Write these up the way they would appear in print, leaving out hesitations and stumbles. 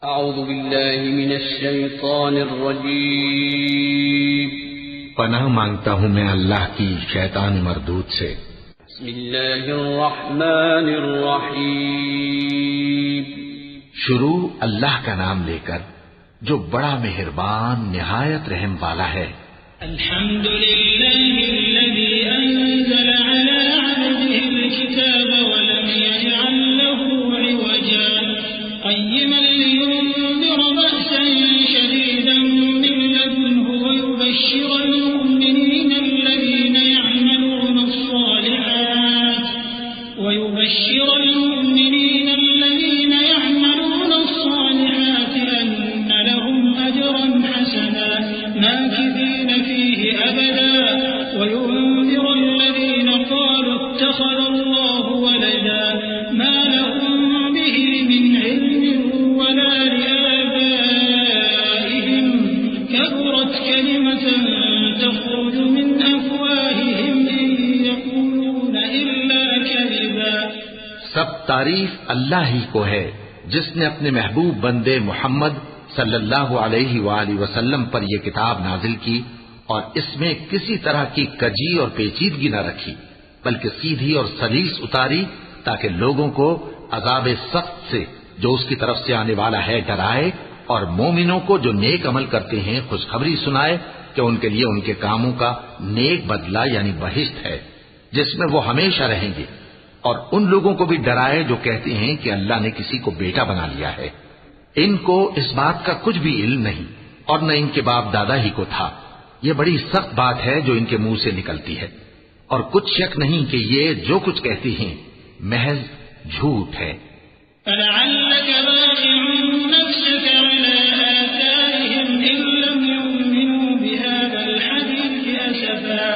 اعوذ باللہ من الشیطان الرجیم پناہ مانگتا ہوں میں اللہ کی شیطان مردود سے۔ بسم اللہ الرحمن الرحیم شروع اللہ کا نام لے کر جو بڑا مہربان نہایت رحم والا ہے۔ الحمد للہ الذی انزل علی عبده الكتاب ولم يجعل له عوجا قیما لينذر بأسا شديدا من لدنه ويبشر المؤمنين الذين يعملون الصالحات أن لهم أجرا حسنا ماكثين فيه أبدا وينذر الذين قالوا اتخذ الله ولدا ما لهم به من علم ولا لآبائهم كبرت كلمة تخرج من أفواههم إن يقولون إلا كذبا۔ سب تعریف اللہ ہی کو ہے جس نے اپنے محبوب بندے محمد صلی اللہ علیہ وآلہ وسلم پر یہ کتاب نازل کی اور اس میں کسی طرح کی کجی اور پیچیدگی نہ رکھی بلکہ سیدھی اور سلیس اتاری تاکہ لوگوں کو عذاب سخت سے جو اس کی طرف سے آنے والا ہے ڈرائے اور مومنوں کو جو نیک عمل کرتے ہیں خوشخبری سنائے کہ ان کے لیے ان کے کاموں کا نیک بدلہ یعنی بہشت ہے جس میں وہ ہمیشہ رہیں گے، اور ان لوگوں کو بھی ڈرائے جو کہتے ہیں کہ اللہ نے کسی کو بیٹا بنا لیا ہے۔ ان کو اس بات کا کچھ بھی علم نہیں اور نہ ان کے باپ دادا ہی کو تھا۔ یہ بڑی سخت بات ہے جو ان کے منہ سے نکلتی ہے، اور کچھ شک نہیں کہ یہ جو کچھ کہتی ہیں محض جھوٹ ہے۔ فلعلك باخع نفسك على آثارهم إن لم يؤمنوا بهذا الحديث أسفا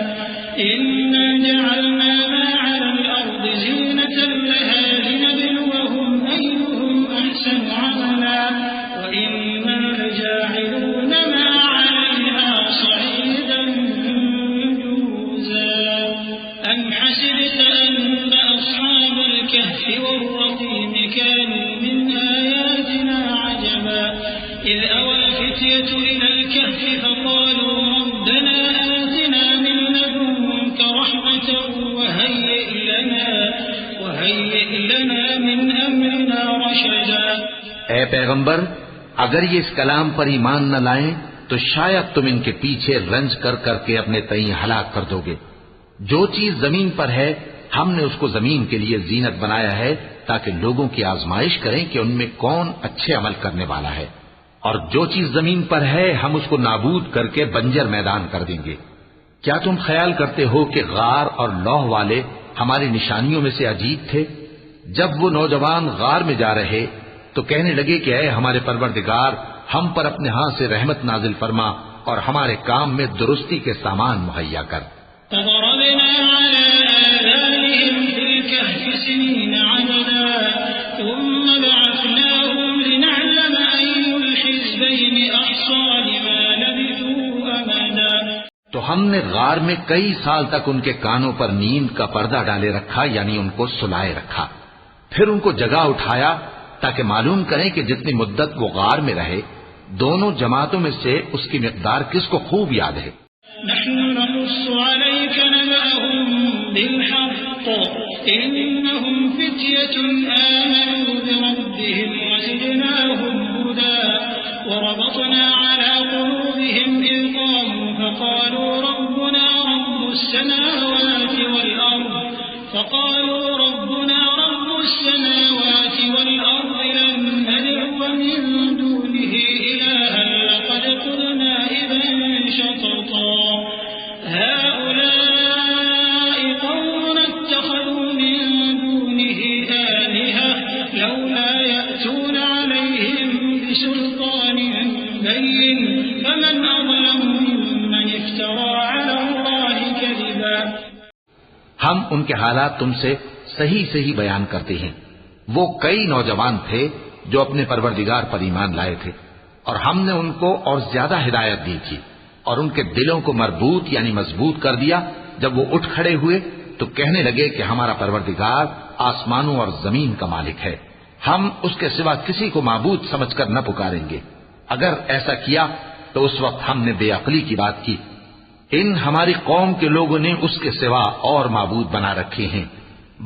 إنا جعلنا ما على الأرض زينة لها لنبلوهم أيهم أحسن عملا وإنا لجاعلون ما عليها صعيدا جرزا أم حسبت أن أصحاب الكهف والرقيم كانوا من آياتنا عجبا إذ أوى الفتية إلى الكهف فقالوا ربنا آتنا من لدنك رحمة وهيئ لنا من أمرنا رشدا۔ اے پیغمبر، اگر یہ اس کلام پر ایمان نہ لائیں تو شاید تم ان کے پیچھے رنج کر کر کے اپنے تئیں ہلاک کر دو گے۔ جو چیز زمین پر ہے ہم نے اس کو زمین کے لیے زینت بنایا ہے تاکہ لوگوں کی آزمائش کریں کہ ان میں کون اچھے عمل کرنے والا ہے، اور جو چیز زمین پر ہے ہم اس کو نابود کر کے بنجر میدان کر دیں گے۔ کیا تم خیال کرتے ہو کہ غار اور لوح والے ہماری نشانیوں میں سے عجیب تھے؟ جب وہ نوجوان غار میں جا رہے تو کہنے لگے کہ اے ہمارے پروردگار، ہم پر اپنے ہاں سے رحمت نازل فرما اور ہمارے کام میں درستی کے سامان مہیا کر۔ فضربنا على آذانهم في الكهف سنين عددا ثم بعثناهم لنعلم أي الحزبين أحصى لما لبثوا أمدا۔ تو ہم نے غار میں کئی سال تک ان کے کانوں پر نیند کا پردہ ڈالے رکھا یعنی ان کو سلائے رکھا، پھر ان کو جگا اٹھایا تاکہ معلوم کریں کہ جتنی مدت وہ غار میں رہے دونوں جماعتوں میں سے اس کی مقدار کس کو خوب یاد ہے۔ نحن نقص عليك نبأهم بالحق إنهم فتية آمنوا بربهم وزدناهم هدى وربطنا على قلوبهم إذ قاموا فقالوا ربنا رب السماوات والأرض لن ندعو من دونه إلها لقد قلنا إذا شططا هؤلاء قوم اتخذوا من دونه آلهة لولا يأتون عليهم بسلطان بين فمن أظلم ممن افترى على الله كذبا۔ ہم ان کے حالات تم سے صحیح بیان کرتے ہیں۔ وہ کئی نوجوان تھے جو اپنے پروردگار پر ایمان لائے تھے، اور ہم نے ان کو اور زیادہ ہدایت دی تھی اور ان کے دلوں کو مربوط یعنی مضبوط کر دیا۔ جب وہ اٹھ کھڑے ہوئے تو کہنے لگے کہ ہمارا پروردگار آسمانوں اور زمین کا مالک ہے، ہم اس کے سوا کسی کو معبود سمجھ کر نہ پکاریں گے. اگر ایسا کیا تو اس وقت ہم نے بے عقلی کی بات کی. ان ہماری قوم کے لوگوں نے اس کے سوا اور معبود بنا رکھے ہیں.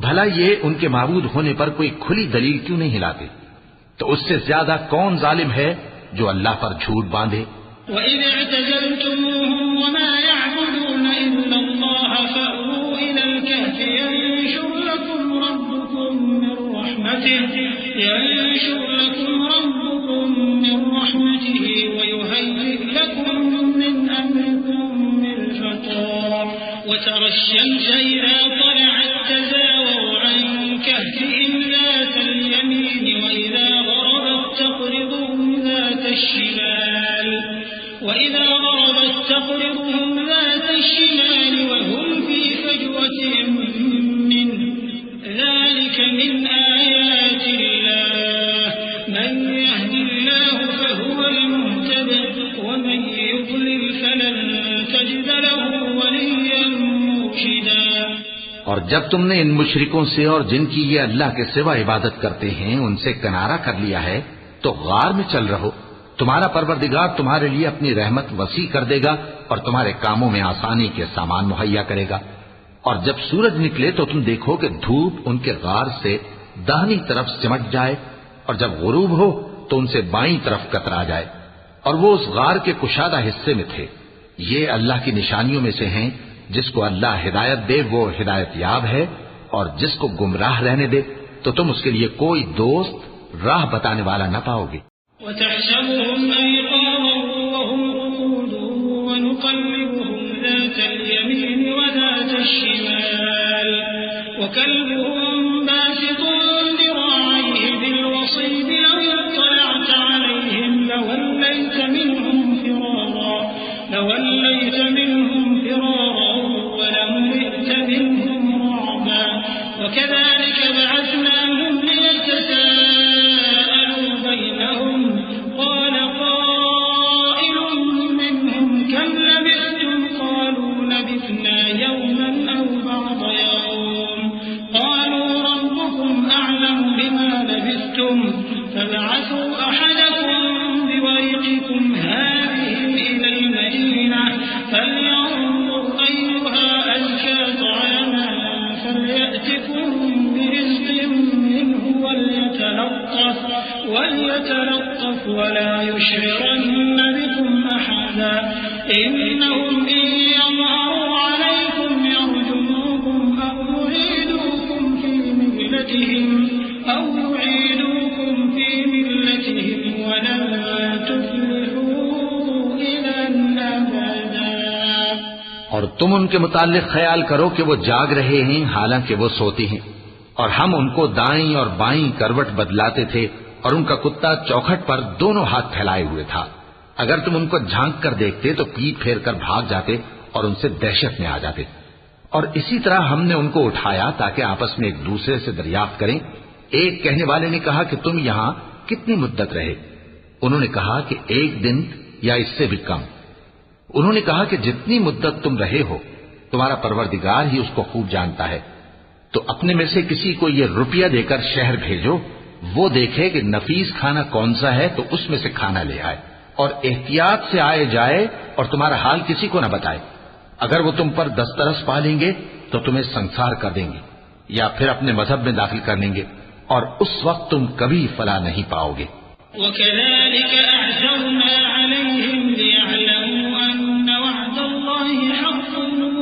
بھلا یہ ان کے معبود ہونے پر کوئی کھلی دلیل کیوں نہیں لاتے؟ تو اس سے زیادہ کون ظالم ہے جو اللہ پر جھوٹ باندھے؟ وَإِذْ اعْتَزَلْتُمُوهُمْ وَمَا يَعْبُدُونَ إِلَّا اللَّهَ فَأْوُوا إِلَى الْكَهْفِ يَنشُرْ لَكُمْ رَبُّكُم مِّن رَّحْمَتِهِ وَيُهَيِّئْ لَكُم مِّنْ أَمْرِكُم مِّرْفَقًا. وَتَرَى الشَّمْسَ إِذَا طَلَعَت تَّزَاوَرُ عَن كَهْفِهِمْ ذَاتَ الْيَمِينِ وَإِذَا غَرَبَت تَّقْرِضُهُمْ ذَاتَ الشِّمَالِ وَهُمْ فِي فَجْوَةٍ مِّنْهُ. ذَلِكَ مِنْ آيَاتِ اللَّهِ مَن يَهْدِ اللَّهُ فَهُوَ الْمُهْتَدِ وَمَن يُضْلِلْ فَلَن تَجِدَ لَهُ وَلِيًّا مُّرْشِدًا. اور جب تم نے ان مشرکوں سے اور جن کی یہ اللہ کے سوا عبادت کرتے ہیں ان سے کنارہ کر لیا ہے تو غار میں چل رہو. تمہارا پروردگار تمہارے لیے اپنی رحمت وسیع کر دے گا اور تمہارے کاموں میں آسانی کے سامان مہیا کرے گا. اور جب سورج نکلے تو تم دیکھو کہ دھوپ ان کے غار سے داہنی طرف سمٹ جائے اور جب غروب ہو تو ان سے بائیں طرف کترا جائے اور وہ اس غار کے کشادہ حصے میں تھے. یہ اللہ کی نشانیوں میں سے ہیں. جس کو اللہ ہدایت دے وہ ہدایت یاب ہے اور جس کو گمراہ رہنے دے تو تم اس کے لیے کوئی دوست راہ بتانے والا نہ پاؤ گے. وَتَحْسَبُهُمْ أَيْقَاظًا وَهُمْ رُقُودٌ وَنُقَلِّبُهُمْ ذَاتَ الْيَمِينِ وَذَاتَ الشِّمَالِ وَكَلْبُهُمْ بَاسِطٌ ذِرَاعَيْهِ بِالْوَصِيدِ لَوِ اطَّلَعْتَ عَلَيْهِمْ لَوَلَّيْتَ مِنْهُمْ فِرَارًا وَلَمُلِئْتَ مِنْهُمْ رُعْبًا. وَكَذَلِكَ بَعَثْنَاهُمْ لِيَتَسَاءَلُوا بَيْنَهُمْ قَالَ قَائِلٌ مِّنْهُمْ كَمْ لَبِثْتُمْ قَالُوا لَبِثْنَا يَوْمًا أَوْ بَعْضَ يَوْمٍ قَالُوا رَبُّكُمْ أَعْلَمُ بِمَا لَبِثْتُمْ فَابْعَثُوا أَحَدَكُمْ بِوَرِقِكُمْ هَٰذِهِ إِلَى الْمَدِينَةِ فَلْيَنظُرْ أَيُّهَا أَزْكَىٰ طَعَامًا فَلْيَأْتِكُم بِرِزْقٍ مِّنْهُ وَلْيَتَلَطَّفْ وَلَا يُشْعِرَنَّ بِكُمْ أَحَدًا. إِنَّهُمْ إِن يَظْهَرُوا عَلَيْكُمْ يَرْجُمُوكُمْ أَوْ يُعِيدُوكُمْ فِي مِلَّتِهِمْ وَلَن تُفْلِحُوا إِذًا أَبَدًا. اور تم ان کے متعلق خیال کرو کہ وہ جاگ رہے ہیں حالانکہ وہ سوتے ہیں اور ہم ان کو دائیں اور بائیں کروٹ بدلاتے تھے اور ان کا کتا چوکھٹ پر دونوں ہاتھ پھیلائے ہوئے تھا. اگر تم ان کو جھانک کر دیکھتے تو پیٹ پھیر کر بھاگ جاتے اور ان سے دہشت میں آ جاتے. اور اسی طرح ہم نے ان کو اٹھایا تاکہ آپس میں ایک دوسرے سے دریافت کریں. ایک کہنے والے نے کہا کہ تم یہاں کتنی مدت رہے؟ انہوں نے کہا کہ 1 دن یا اس سے بھی کم. انہوں نے کہا کہ جتنی مدت تم رہے ہو تمہارا پروردگار ہی اس کو خوب جانتا ہے. تو اپنے میں سے کسی کو یہ روپیہ دے کر شہر بھیجو، وہ دیکھے کہ نفیس کھانا کون سا ہے تو اس میں سے کھانا لے آئے اور احتیاط سے آئے جائے اور تمہارا حال کسی کو نہ بتائے. اگر وہ تم پر دسترس پا لیں گے تو تمہیں سنسار کر دیں گے یا پھر اپنے مذہب میں داخل کر لیں گے اور اس وقت تم کبھی فلاح نہیں پاؤ گے. وَكَذَلِكَ أَعْثَرْنَا عَلَيْهِمْ لِيَعْلَمُوا أَنَّ وَعْدَ اللَّهِ حَقٌّ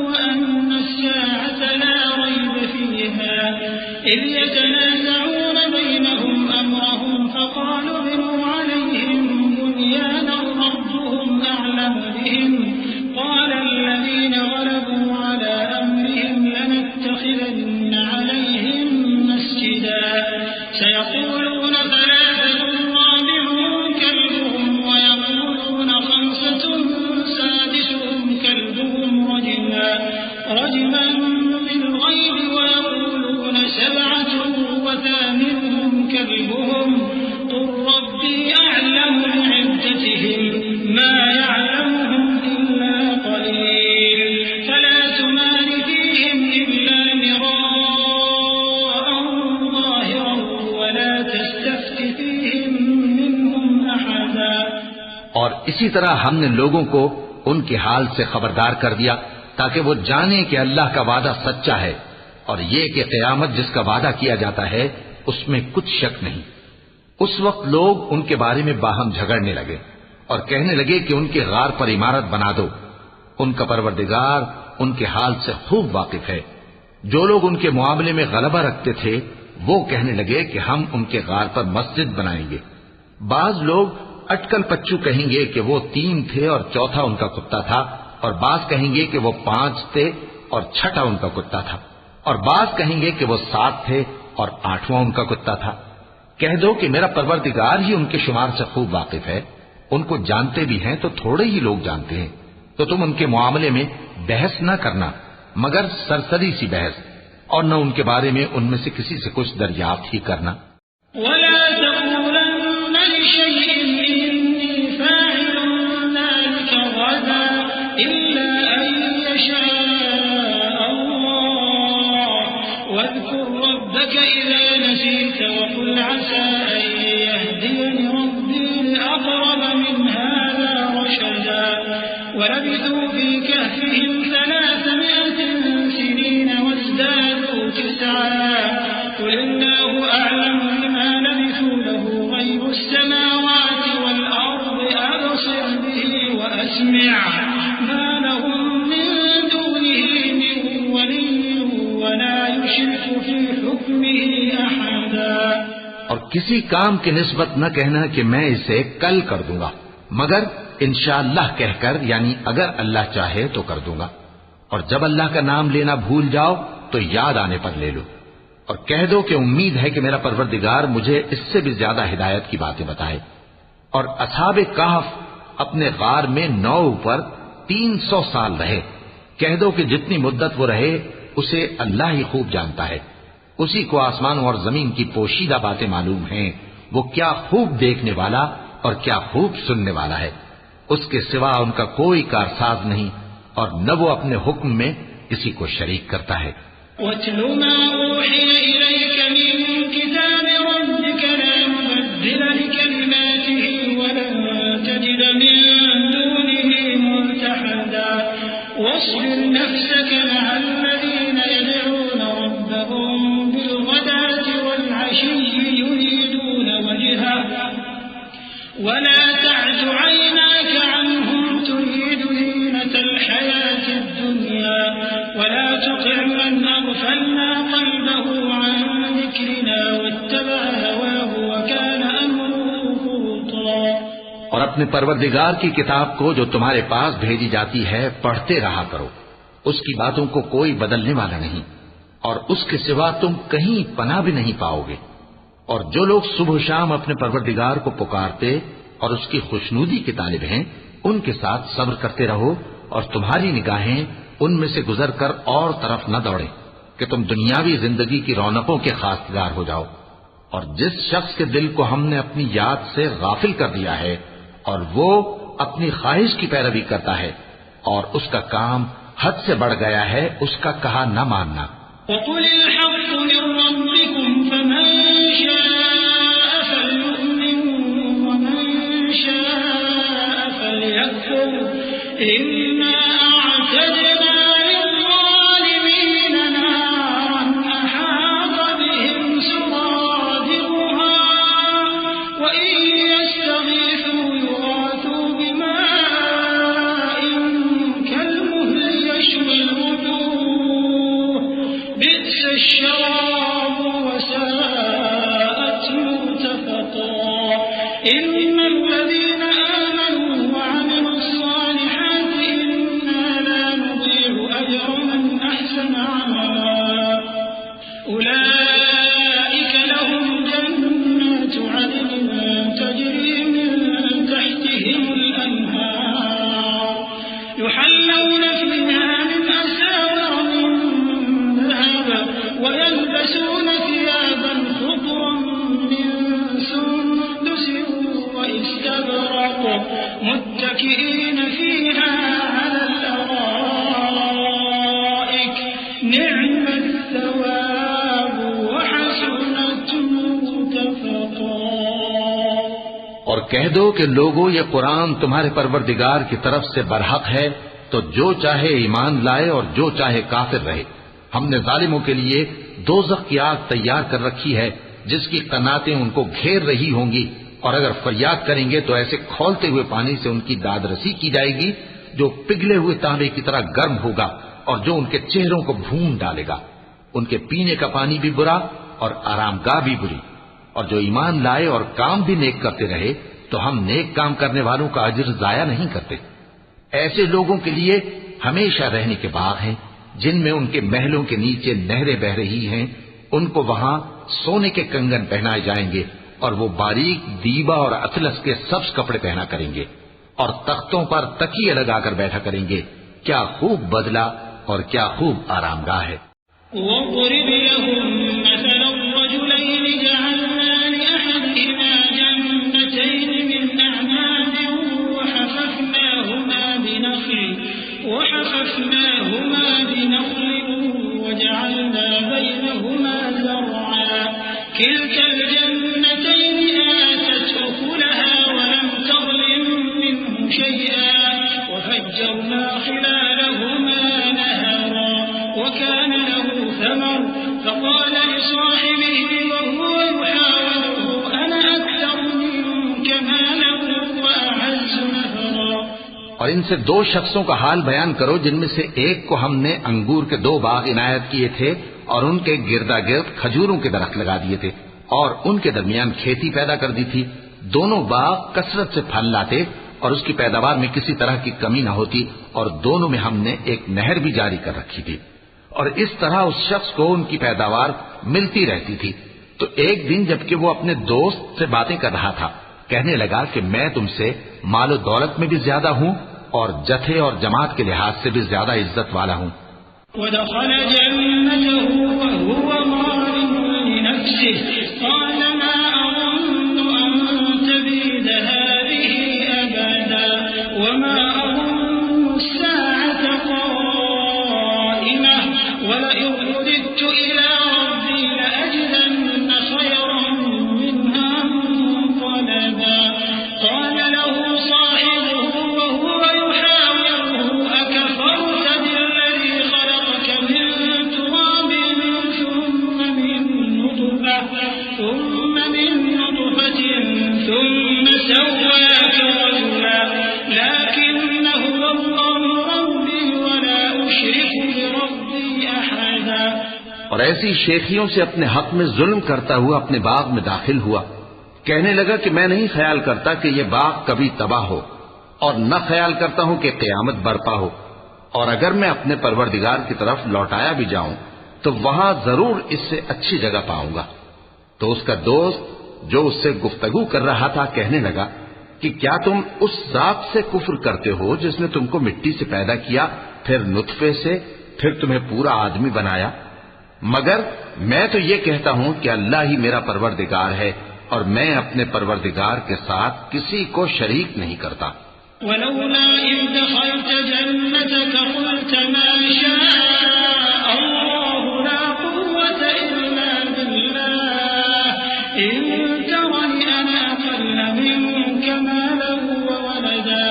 وَأَنَّ السَّاعَةَ لَا رَيْبَ فِيهَا إِذْ يَتَنَازَعُونَ بَيْنَهُمْ أَمْرَهُمْ فَقَالُوا ابْنُوا عَلَيْهِم بُنْيَانًا رَّبُّهُمْ أَعْلَمُ بِهِمْ قَالَ الَّذِينَ غَلَبُوا عَلَىٰ أَمْرِهِمْ لَنَتَّخِذَنَّ عَلَيْهِم مَّسْجِدًا سَيَقُولُونَ ثَلَاثَةٌ رَّابِعُهُمْ كَلْبُهُمْ وَيَقُولُونَ 5 سَادِسُهُمْ كَلْبُهُمْ رَجْمًا بِالْغَيْبِ وَيَقُولُونَ 7 وَثَامِنُهُمْ كَلْبُهُمْ قُل رَّبِّي أَعْلَمُ بِعِدَّتِهِم مَّا يَعْلَمُهُمْ اور اسی طرح ہم نے لوگوں کو ان کے حال سے خبردار کر دیا تاکہ وہ جانیں کہ اللہ کا وعدہ سچا ہے اور یہ کہ قیامت جس کا وعدہ کیا جاتا ہے اس میں کچھ شک نہیں۔ اس وقت لوگ ان کے بارے میں باہم جھگڑنے لگے اور کہنے لگے کہ ان کے غار پر عمارت بنا دو۔ ان کا پروردگار ان کے حال سے خوب واقف ہے۔ جو لوگ ان کے معاملے میں غلبہ رکھتے تھے وہ کہنے لگے کہ ہم ان کے غار پر مسجد بنائیں گے۔ بعض لوگ اٹکل پچو کہیں گے کہ وہ 3 تھے اور چوتھا ان کا کتا تھا، اور بعض کہیں گے کہ وہ 5 تھے اور چھٹا ان کا کتا تھا، اور بعض کہیں گے کہ وہ 7 تھے اور 8واں ان کا کتا تھا۔ کہہ دو کہ میرا پروردگار ہی ان کے شمار سے خوب واقف ہے، ان کو جانتے بھی ہیں تو تھوڑے ہی لوگ جانتے ہیں، تو تم ان کے معاملے میں بحث نہ کرنا مگر سرسری سی بحث، اور نہ ان کے بارے میں ان میں سے کسی سے کچھ دریافت ہی کرنا۔ ولا تقولن لشيء إني فاعل ذلك غدا إلا أن يشاء الله واذكر ربك إذا نسيت وقل عسى أن يهديني ربي لأقرب من هذا رشدا ولبثوا في كهفهم 300 سنين وازدادوا 9 قل الله أعلم بما لبثوا له غيب السماوات والأرض أبصر به وأسمع ما لهم من دونه من ولي ولا يشرك في حكمه أحدا۔ اور کسی کام کی نسبت نہ کہنا کہ میں اسے کل کر دوں گا، مگر انشاءاللہ کہہ کر، یعنی اگر اللہ چاہے تو کر دوں گا، اور جب اللہ کا نام لینا بھول جاؤ تو یاد آنے پر لے لو، اور کہہ دو کہ امید ہے کہ میرا پروردگار مجھے اس سے بھی زیادہ ہدایت کی باتیں بتائے۔ اور اصحاب کہف اپنے غار میں 9 پر 300 سال رہے۔ کہہ دو کہ جتنی مدت وہ رہے اسے اللہ ہی خوب جانتا ہے، اسی کو آسمانوں اور زمین کی پوشیدہ باتیں معلوم ہیں، وہ کیا خوب دیکھنے والا اور کیا خوب سننے والا ہے۔ اس کے سوا ان کا کوئی کارساز نہیں، اور نہ وہ اپنے حکم میں کسی کو شریک کرتا ہے۔ وَاتْلُ مَا أُوحِيَ إِلَيْكَ مِن كِتَابِ رَبِّكَ لَا مُبَدِّلَ لِكَلِمَاتِهِ وَلَن تَجِدَ مِن دُونِهِ مُلْتَحَدًا وَاصْبِرْ نَفْسَكَ مَعَ الَّذِينَ يَدْعُونَ رَبَّهُم بِالْغَدَاةِ وَالْعَشِيِّ يُرِيدُونَ وَجْهَهُ وَلَا تَعْدُ عَيْنَاكَ عَنْهُمْ تُرِيدُ زِينَةَ الْحَيَاةِ الدُّنْيَا وَلَا تُطِعْ مَنْ أَغْفَلْنَا قَلْبَهُ عَنْ ذِكْرِنَا وَاتَّبَعَ هَوَاهُ وَكَانَ أَمْرُهُ فُرُطًا۔ اور اپنے پروردگار کی کتاب کو جو تمہارے پاس بھیجی جاتی ہے پڑھتے رہا کرو، اس کی باتوں کو کوئی بدلنے والا نہیں، اور اس کے سوا تم کہیں پناہ بھی نہیں پاؤ گے۔ اور جو لوگ صبح و شام اپنے پروردگار کو پکارتے اور اس کی خوشنودی کے طالب ہیں، ان کے ساتھ صبر کرتے رہو، اور تمہاری نگاہیں ان میں سے گزر کر اور طرف نہ دوڑیں کہ تم دنیاوی زندگی کی رونقوں کے خاصگار ہو جاؤ۔ اور جس شخص کے دل کو ہم نے اپنی یاد سے غافل کر دیا ہے اور وہ اپنی خواہش کی پیروی کرتا ہے اور اس کا کام حد سے بڑھ گیا ہے، اس کا کہا نہ ماننا۔ وَقُلِ الْحَقُّ مِن رَّبِّكُمْ فَمَن شَاءَ فَلْيُؤْمِن وَمَن شَاءَ فَلْيَكْفُرْ إِنَّا أَعْتَدْنَا لِلظَّالِمِينَ نَارًا أَحَاطَ بِهِمْ سُرَادِقُهَا وَإِن يَسْتَغِيثُوا يُغَاثُوا بِمَاءٍ كَالْمُهْلِ يَشْوِي الْوُجُوهَ بِئْسَ الشَّرَابُ وَسَاءَتْ مُرْتَفَقًا إِنَّ الَّذِينَ آمَنُوا وَعَمِلُوا الصَّالِحَاتِ إِنَّا لَا نُضِيعُ أَجْرَ مَنْ أَحْسَنَ عَمَلًا أُولَئِكَ لَهُمْ جَنَّاتُ عَدْنٍ تَجْرِي مِن تَحْتِهِمُ الْأَنْهَارُ يُحَلَّوْنَ فِيهَا مِنْ أَسَاوِرَ مِن ذَهَبٍ وَيَلْبَسُونَ ثِيَابًا خُضْرًا مِّن سُندُسٍ وَإِسْتَبْرَقٍ مُتَّكِئِينَ فِيهَا عَلَى الْأَرَائِكِ نِعْمَ الثَّوَابُ وَحَسُنَتْ مُرْتَفَقًا۔ اور کہہ دو کہ لوگوں یہ قرآن تمہارے پروردگار کی طرف سے برحق ہے، تو جو چاہے ایمان لائے اور جو چاہے کافر رہے۔ ہم نے ظالموں کے لیے دوزخ کی آگ تیار کر رکھی ہے جس کی قناتیں ان کو گھیر رہی ہوں گی، اور اگر فریاد کریں گے تو ایسے کھولتے ہوئے پانی سے ان کی داد رسی کی جائے گی جو پگھلے ہوئے تانبے کی طرح گرم ہوگا اور جو ان کے چہروں کو بھون ڈالے گا۔ ان کے پینے کا پانی بھی برا اور آرام گاہ بھی بری۔ اور جو ایمان لائے اور کام بھی نیک کرتے رہے تو ہم نیک کام کرنے والوں کا اجر ضائع نہیں کرتے۔ ایسے لوگوں کے لیے ہمیشہ رہنے کے باغ ہیں جن میں ان کے محلوں کے نیچے نہریں بہ رہی ہیں، ان کو وہاں سونے کے کنگن پہنائے جائیں گے اور وہ باریک دیبا اور اطلس کے سبز کپڑے پہنا کریں گے اور تختوں پر تکیے لگا کر بیٹھا کریں گے۔ کیا خوب بدلہ اور کیا خوب آرام گاہ ہے۔ وَاضْرِبْ لَهُم مَّثَلًا رَّجُلَيْنِ جَعَلْنَا لِأَحَدِهِمَا جَنَّتَيْنِ مِنْ أَعْنَابٍ وَحَفَفْنَاهُمَا بِنَخْلٍ وَجَعَلْنَا بَيْنَهُمَا زَرْعًا كِلْتَا الْجَنَّتَيْنِ آتَتْ أُكُلَهَا وَلَمْ تَظْلِم مِّنْهُ شَيْئًا وَفَجَّرْنَا خِلَالَهُمَا نَهَرًا وَكَانَ لَهُ ثَمَرٌ فَقَالَ لِصَاحِبِهِ وَهُوَ يُحَاوِرُهُ أَنَا أَكْثَرُ مِنكَ مَالًا وَأَعَزُّ نَفَرًا۔ اور ان سے دو شخصوں کا حال بیان کرو جن میں سے ایک کو ہم نے انگور کے 2 باغ عنایت کیے تھے اور ان کے گردا گرد کھجوروں کے درخت لگا دیے تھے اور ان کے درمیان کھیتی پیدا کر دی تھی۔ دونوں باغ کثرت سے پھل لاتے اور اس کی پیداوار میں کسی طرح کی کمی نہ ہوتی، اور دونوں میں ہم نے ایک نہر بھی جاری کر رکھی تھی، اور اس طرح اس شخص کو ان کی پیداوار ملتی رہتی تھی۔ تو ایک دن جبکہ وہ اپنے دوست سے باتیں کر رہا تھا، کہنے لگا کہ میں تم سے مال و دولت میں بھی زیادہ ہوں اور جتھے اور جماعت کے لحاظ سے بھی زیادہ عزت والا ہوں۔ وَدَخَلَ جَنَّتَهُ وَهُوَ ظَالِمٌ لِنَفْسِهِ قَالَ مَا أَظُنُّ أَن تَبِيدَ هَٰذِهِ أَبَدًا وَمَا أَظُنُّ السَّاعَةَ قَائِمَةً وَلَئِن رُّدِدتُّ إِلَىٰ رَبِّي لَأَجِدَنَّ خَيْرًا مِّنْهَا مُنقَلَبًا قَالَ لَهُ صَاحِبُهُ وَهُوَ يُحَاوِرُهُ أَكَفَرْتَ بِالَّذِي خَلَقَكَ مِن تُرَابٍ ثُمَّ مِن نُّطْفَةٍ ثُمَّ سَوَّاكَ رَجُلًا لَّكِنَّ هُوَ اللَّهُ رَبِّي وَلَا أُشْرِكُ بِرَبِّي أَحَدًا۔ اور ایسی شیخیوں سے اپنے حق میں ظلم کرتا ہوا اپنے باغ میں داخل ہوا، کہنے لگا کہ میں نہیں خیال کرتا کہ یہ باغ کبھی تباہ ہو، اور نہ خیال کرتا ہوں کہ قیامت برپا ہو، اور اگر میں اپنے پروردگار کی طرف لوٹایا بھی جاؤں تو وہاں ضرور اس سے اچھی جگہ پاؤں گا۔ تو اس کا دوست جو اس سے گفتگو کر رہا تھا کہنے لگا کہ کیا تم اس ذات سے کفر کرتے ہو جس نے تم کو مٹی سے پیدا کیا، پھر نطفے سے، پھر تمہیں پورا آدمی بنایا؟ مگر میں تو یہ کہتا ہوں کہ اللہ ہی میرا پروردگار ہے اور میں اپنے پروردگار کے ساتھ کسی کو شریک نہیں کرتا۔ وَلَوْلَا إِذْ دَخَلْتَ جَنَّتَكَ قُلْتَ مَا شَاءَ اللَّهُ لَا قُوَّةَ إِلَّا بِاللَّهِ إِن تَرَنِ أَنَا أَقَلَّ مِنكَ مَالًا وَوَلَدًا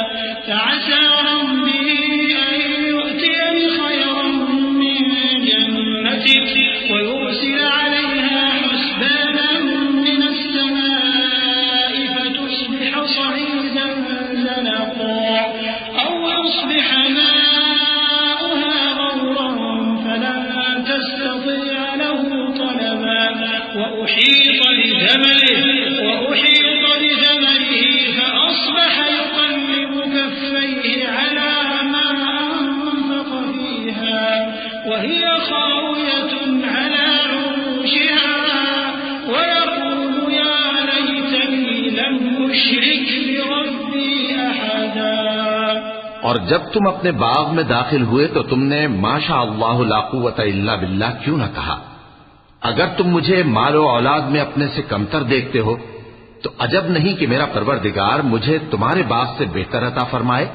فَعَسَىٰ رَبِّي أَن يُؤْتِيَنِ خَيْرًا مِّن جَنَّتِكَ وَيُرْسِلَ عَلَيْهَا حُسْبَانًا مِّنَ السَّمَاءِ فَتُصْبِحَ صَعِيدًا زَلَقًا أَوْ يُصْبِحَ مَاؤُهَا غَوْرًا فَلَن تَسْتَطِيعَ لَهُ طَلَبًا وَأُحِيطَ بِثَمَرِهِ فَأَصْبَحَ يُقَلِّبُ كَفَّيْهِ عَلَىٰ مَا أَنفَقَ فِيهَا وَهِيَ خَاوِيَةٌ عَلَىٰ عُرُوشِهَا وَيَقُولُ يَا لَيْتَنِي لَمْ أُشْرِكْ بِرَبِّي أَحَدًا۔ اور جب تم اپنے باغ میں داخل ہوئے تو تم نے ما شاء اللہ لا قوت الا باللہ کیوں نہ کہا؟ اگر تم مجھے مال و اولاد میں اپنے سے کمتر دیکھتے ہو تو عجب نہیں کہ میرا پروردگار مجھے تمہارے باغ سے بہتر عطا فرمائے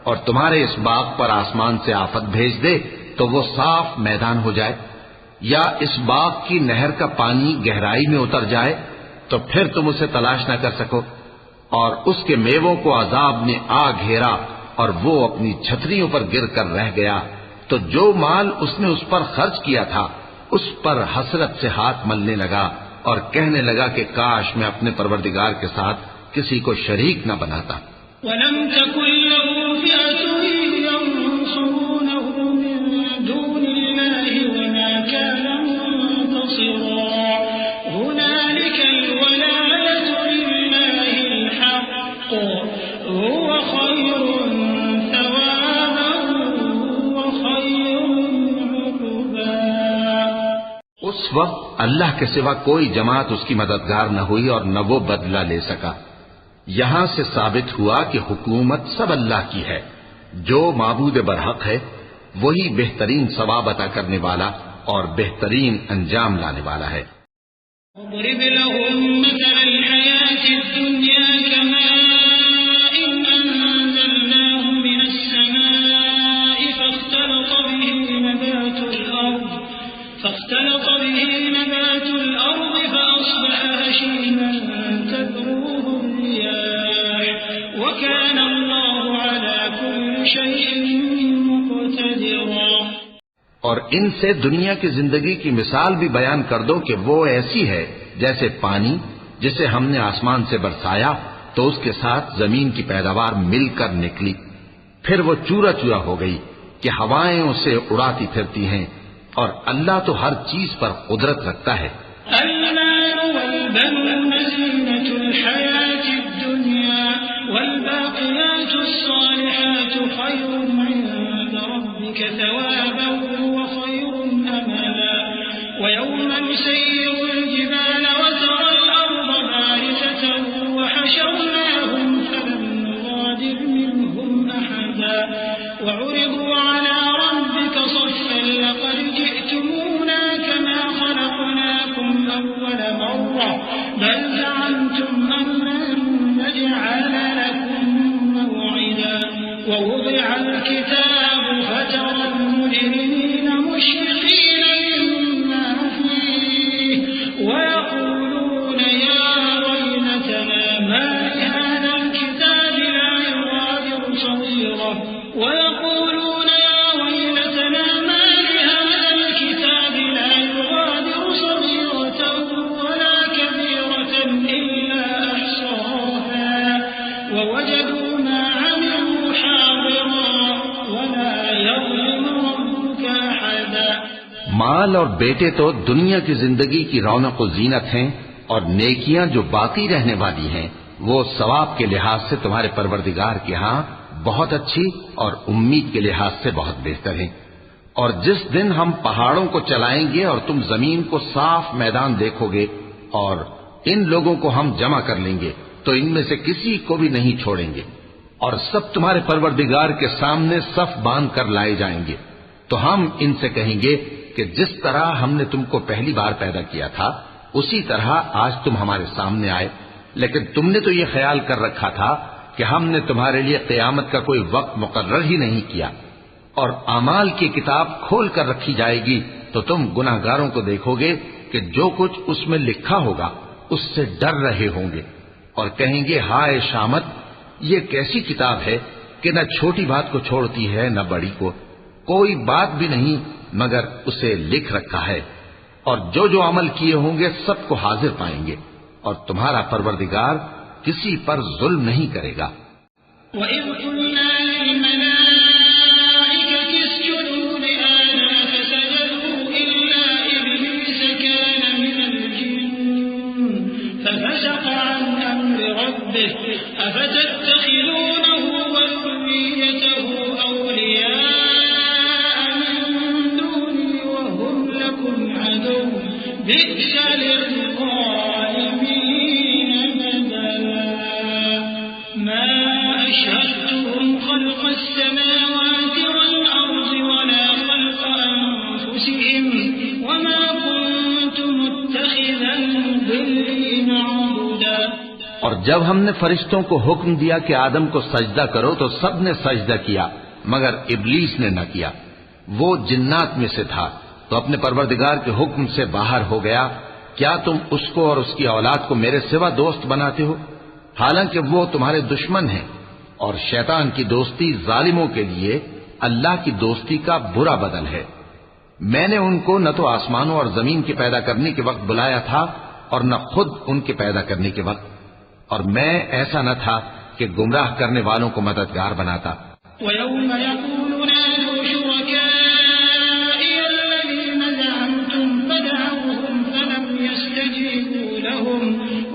اور تمہارے اس باغ پر آسمان سے آفت بھیج دے تو وہ صاف میدان ہو جائے، یا اس باغ کی نہر کا پانی گہرائی میں اتر جائے تو پھر تم اسے تلاش نہ کر سکو۔ اور اس کے میووں کو عذاب نے آ گھیرا اور وہ اپنی چھتریوں پر گر کر رہ گیا، تو جو مال اس نے اس پر خرچ کیا تھا اس پر حسرت سے ہاتھ ملنے لگا اور کہنے لگا کہ کاش میں اپنے پروردگار کے ساتھ کسی کو شریک نہ بناتا۔ وَلَمْ تَكُنْ لَهُ فِئَةٌ يَنصُرُونَهُ مِن دُونِ اللَّهِ وَمَا كَانَ مُنتَصِرًا هُنَالِكَ الْوَلَايَةُ لِلَّهِ الْحَقِّ هُوَ خَيْرٌ ثَوَابًا وَخَيْرٌ عُقْبًا۔ اس وقت اللہ کے سوا کوئی جماعت اس کی مددگار نہ ہوئی اور نہ وہ بدلہ لے سکا۔ یہاں سے ثابت ہوا کہ حکومت سب اللہ کی ہے، جو معبود برحق ہے وہی بہترین ثواب عطا کرنے والا اور بہترین انجام لانے والا ہے۔ وَاضْرِبْ لَهُم مَّثَلَ الْحَيَاةِ الدُّنْيَا كَمَاءٍ أَنزَلْنَاهُ مِنَ السَّمَاءِ فَاخْتَلَطَ بِهِ نَبَاتُ الْأَرْضِ فَأَصْبَحَ هَشِيمًا تَذْرُوهُ الرِّيَاحُ وَكَانَ اللَّهُ عَلَى كُلِّ شَيْءٍ مُقْتَدِرًا۔ اور ان سے دنیا کی زندگی کی مثال بھی بیان کر دو کہ وہ ایسی ہے جیسے پانی جسے ہم نے آسمان سے برسایا تو اس کے ساتھ زمین کی پیداوار مل کر نکلی، پھر وہ چورا چورا ہو گئی کہ ہوائیں اسے اڑاتی پھرتی ہیں، اور اللہ تو ہر چیز پر قدرت رکھتا ہے۔ المال والبنون زينة الحياة الدنيا والباقيات الصالحات خير عند ربك ثوابا وخير أملا ويوم نسير الجبال وترى الأرض بارزة وحشرناهم فلم نغادر منهم أحدا وعرضوا على ربك صفا لقد جئتمونا كما خلقناكم أول مرة بل زعمتم أن لن نجعل لكم موعدا ووضع الكتاب فترى المجرمين مشفقين مما فيه ويقولون يا ويلتنا ما لهذا الكتاب لا يغادر صغيرة ويقولون يا ويلتنا ما لهذا الكتاب لا يغادر صغيرة ولا كبيرة إلا أحصاها ووجدوا ما عملوا حاضرا ولا يظلم ربك أحدا۔ مال اور بیٹے تو دنیا کی زندگی کی رونق و زینت ہیں، اور نیکیاں جو باقی رہنے والی ہیں وہ ثواب کے لحاظ سے تمہارے پروردگار کے ہاں بہت اچھی اور امید کے لحاظ سے بہت بہتر ہیں۔ اور جس دن ہم پہاڑوں کو چلائیں گے اور تم زمین کو صاف میدان دیکھو گے اور ان لوگوں کو ہم جمع کر لیں گے تو ان میں سے کسی کو بھی نہیں چھوڑیں گے، اور سب تمہارے پروردگار کے سامنے صف باندھ کر لائے جائیں گے، تو ہم ان سے کہیں گے کہ جس طرح ہم نے تم کو پہلی بار پیدا کیا تھا اسی طرح آج تم ہمارے سامنے آئے، لیکن تم نے تو یہ خیال کر رکھا تھا کہ ہم نے تمہارے لیے قیامت کا کوئی وقت مقرر ہی نہیں کیا، اور اعمال کی کتاب کھول کر رکھی جائے گی تو تم گناہگاروں کو دیکھو گے کہ جو کچھ اس میں لکھا ہوگا اس سے ڈر رہے ہوں گے، اور کہیں گے ہائے شامت، یہ کیسی کتاب ہے کہ نہ چھوٹی بات کو چھوڑتی ہے نہ بڑی کو، کوئی بات بھی نہیں مگر اسے لکھ رکھا ہے، اور جو جو عمل کیے ہوں گے سب کو حاضر پائیں گے، اور تمہارا پروردگار کسی پر ظلم نہیں کرے گا۔ وَإِذْ قُلْنَا لِلْمَلَائِكَةِ اسْجُدُوا لِآدَمَ فَسَجَدُوا إِلَّا إِبْلِيسَ كَانَ مِنَ الْجِنِّ فَفَسَقَ عَنْ أَمْرِ رَبِّهِ أَفَتَتَّخِذُونَهُ وَذُرِّيَّتَهُ أَوْلِيَاءَ مِن دُونِي وَهُمْ لَكُمْ عَدُوٌّ بِئْسَ لِلظَّالِمِينَ بَدَلًا مَا أَشْهَدتُّهُمْ خَلْقَ السَّمَاوَاتِ وَالْأَرْضِ وَلَا خَلْقَ أَنفُسِهِمْ وَمَا كُنتُ مُتَّخِذَ الْمُضِلِّينَ عَضُدًا۔ اور جب ہم نے فرشتوں کو حکم دیا کہ آدم کو سجدہ کرو تو سب نے سجدہ کیا مگر ابلیس نے نہ کیا، وہ جنات میں سے تھا تو اپنے پروردگار کے حکم سے باہر ہو گیا۔ کیا تم اس کو اور اس کی اولاد کو میرے سوا دوست بناتے ہو؟ حالانکہ وہ تمہارے دشمن ہیں، اور شیطان کی دوستی ظالموں کے لیے اللہ کی دوستی کا برا بدل ہے۔ میں نے ان کو نہ تو آسمانوں اور زمین کے پیدا کرنے کے وقت بلایا تھا اور نہ خود ان کے پیدا کرنے کے وقت، اور میں ایسا نہ تھا کہ گمراہ کرنے والوں کو مددگار بناتا۔ وَيَوْمَ يَقُولُ نَادُوا شُرَكَائِيَ الَّذِينَ زَعَمْتُمْ فَدَعَوْهُمْ فَلَمْ يَسْتَجِيبُوا لَهُمْ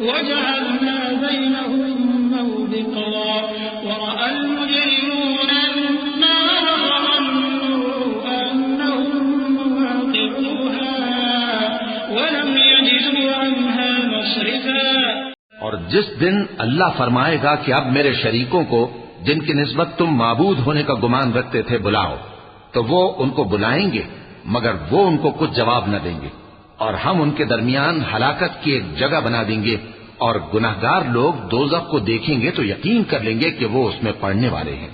وَجَعَلْنَا بَيْنَهُم مَّوْبِقًا وَرَأَى الْمُجْرِمُونَ النَّارَ وَظَنُّوا أَنَّهُم مُّوَاقِعُوهَا وَلَمْ يَجِدُوا عَنْهَا مَصْرِفًا۔ اور جس دن اللہ فرمائے گا کہ اب میرے شریکوں کو جن کی نسبت تم معبود ہونے کا گمان رکھتے تھے بلاؤ، تو وہ ان کو بلائیں گے مگر وہ ان کو کچھ جواب نہ دیں گے، اور ہم ان کے درمیان ہلاکت کی ایک جگہ بنا دیں گے، اور گناہگار لوگ دوزخ کو دیکھیں گے تو یقین کر لیں گے کہ وہ اس میں پڑنے والے ہیں،